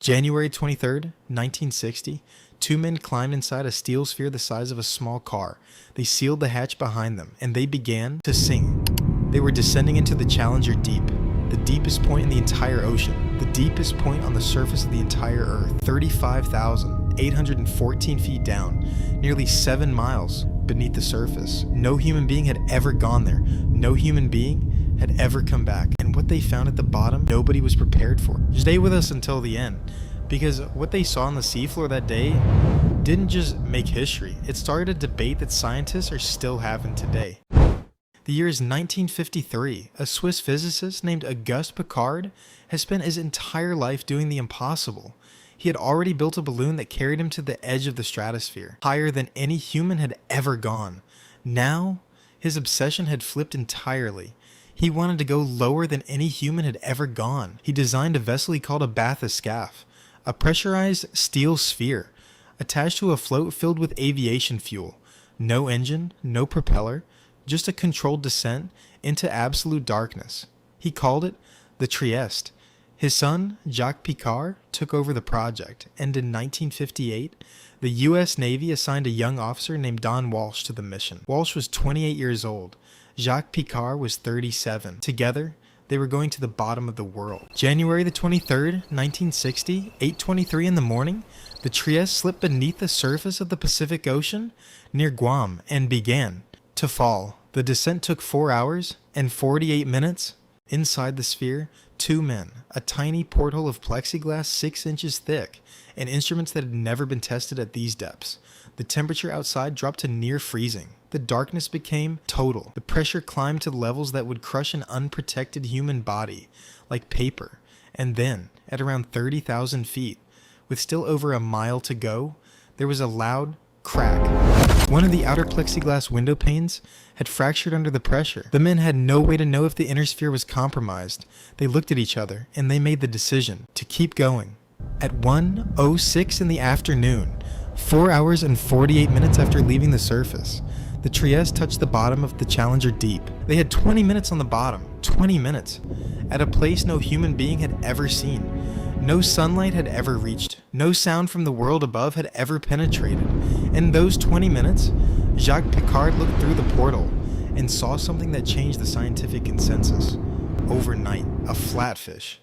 January 23rd, 1960, two men climbed inside a steel sphere the size of a small car. They sealed the hatch behind them, and they began to sing. They were descending into the Challenger Deep, the deepest point in the entire ocean, the deepest point on the surface of the entire Earth, 35,814 feet down, nearly 7 miles beneath the surface. No human being had ever gone there. No human being had ever come back. And what they found at the bottom, nobody was prepared for. Stay with us until the end, because what they saw on the seafloor that day didn't just make history. It started a debate that scientists are still having today. The year is 1953. A Swiss physicist named Auguste Piccard has spent his entire life doing the impossible. He had already built a balloon that carried him to the edge of the stratosphere, higher than any human had ever gone. Now, his obsession had flipped entirely. He wanted to go lower than any human had ever gone. He designed a vessel he called a bathyscaphe, a pressurized steel sphere attached to a float filled with aviation fuel. No engine, no propeller, just a controlled descent into absolute darkness. He called it the Trieste. His son, Jacques Piccard, took over the project, and in 1958, the U.S. Navy assigned a young officer named Don Walsh to the mission. Walsh was 28 years old. Jacques Piccard was 37. Together, they were going to the bottom of the world. January the 23rd, 1960, 8:23 in the morning, the Trieste slipped beneath the surface of the Pacific Ocean near Guam and began to fall. The descent took 4 hours and 48 minutes. Inside the sphere, two men, a tiny porthole of plexiglass 6 inches thick, and instruments that had never been tested at these depths. The temperature outside dropped to near freezing. The darkness became total. The pressure climbed to levels that would crush an unprotected human body like paper. And then, at around 30,000 feet, with still over a mile to go, there was a loud crack. One of the outer plexiglass window panes had fractured under the pressure. The men had no way to know if the inner sphere was compromised. They looked at each other, and they made the decision to keep going. At 1:06 in the afternoon, 4 hours and 48 minutes after leaving the surface, the Trieste touched the bottom of the Challenger Deep. They had 20 minutes on the bottom, 20 minutes, at a place no human being had ever seen. No sunlight had ever reached. No sound from the world above had ever penetrated. In those 20 minutes, Jacques Piccard looked through the portal and saw something that changed the scientific consensus. Overnight, a flatfish,